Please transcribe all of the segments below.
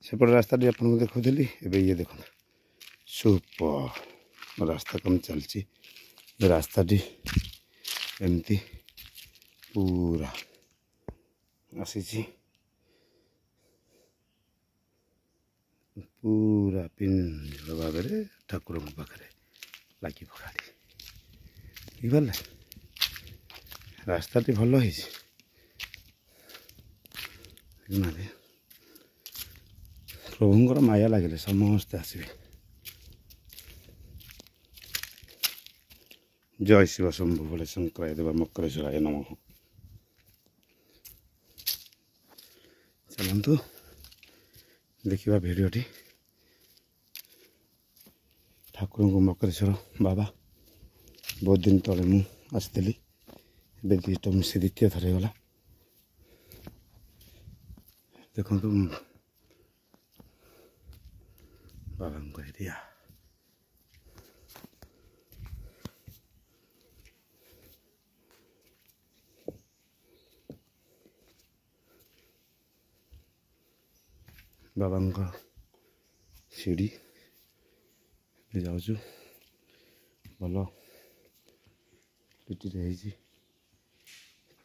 सेपट रास्ता आपको देखुली एवं ये देख सुपर रास्ता कम चलती रास्ता एमती पूरा आसी पूरा पिंजर भाव में ठाकुर पाखे लगी पकाड़ी बुझिपारे रास्ता भल हो प्रभुंर माया लगे समस्ते आसबे। जय शिव शंभु भोले शंकराय देव मकरेश्वराय नमः। चलतु देखा भिडटी ठाकुर को मकरेश्वर बाबा बहुत दिन तले मु आसती से द्वितीय थर गला देखु बाबा एरिया बाबा सीढ़ी जाऊँ भल पिटी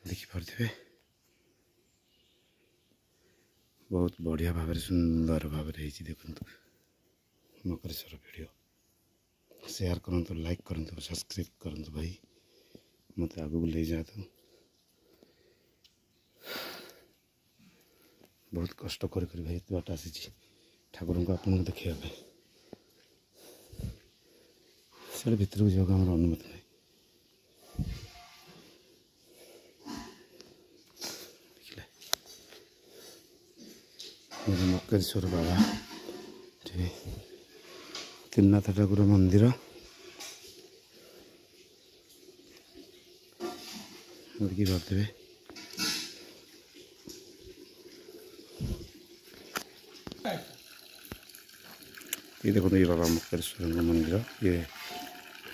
देखिपे बहुत बढ़िया भाव सुंदर भाव देखु मकरेश्वर वीडियो शेयर करूँ लाइक करूँ सब्सक्राइब करूँ भाई मत आगू ले जातु बहुत कष्ट कर भाई एत बाट आसी ठाकुर को आपको देखा से भर को जाओ आम अनुमति नहीं मकरेश्वर बाबा त्रिनाथ ठाकुर मंदिर देखिए ये देखो ये बाबा मकरेश्वर मंदिर ये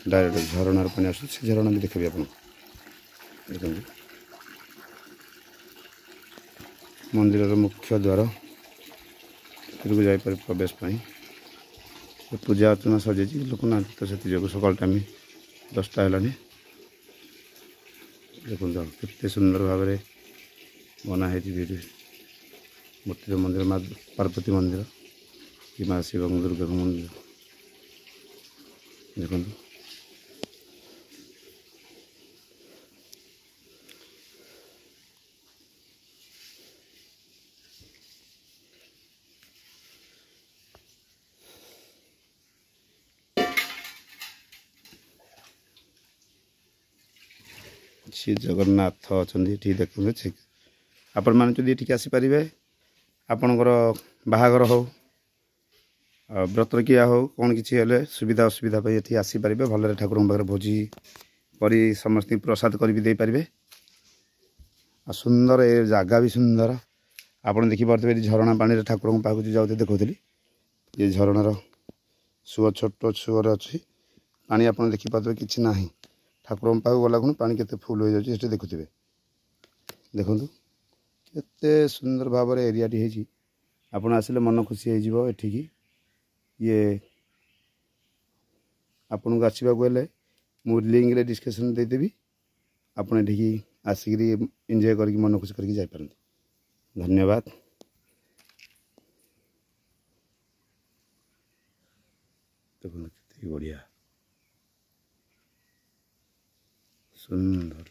डायरेक्ट झरणार पानी आस झरणा भी देखिए आप देखते मंदिर मुख्य द्वार को जापर प्रवेश पूजा अर्चना सजे लोक ना तो से सकाल टाइम 10टा है देखो केते सुंदर भाव में बनाई मूर्ति मंदिर माँ पार्वती मंदिर कि माँ शिव दुर्गा मंदिर देखो श्री जगन्नाथ अच्छा देखते आपण मैंने जो ये आसीपारे आपणकर बाहागर हो व्रत किया हो कौन किसी हेले सुविधा असुविधा ये आसीपारे भल ठाकुर पाखे भोजी कर समस्त प्रसाद कर सुंदर ए जगह भी सुंदर आपड़ देखिपे झरणा पानी ठाकुर पाक जाते देखुली ये झरणार सुअ छोट सुअर अच्छी पानी आप देखिपे कि ना ठाकुर पाक गला पानी केते फुल हो जाए देखुवे देखु केते सुंदर भाव में एरिया टी आपड़ आसिले मन खुशी होठिकी ये आपन को आसवाक गले मु लिंक रे डिस्क्रिप्शन देदेवी आपड़ ये आसिक एंजॉय कर मन खुशी करके जापारती। धन्यवाद। देखो बढ़िया सुंदर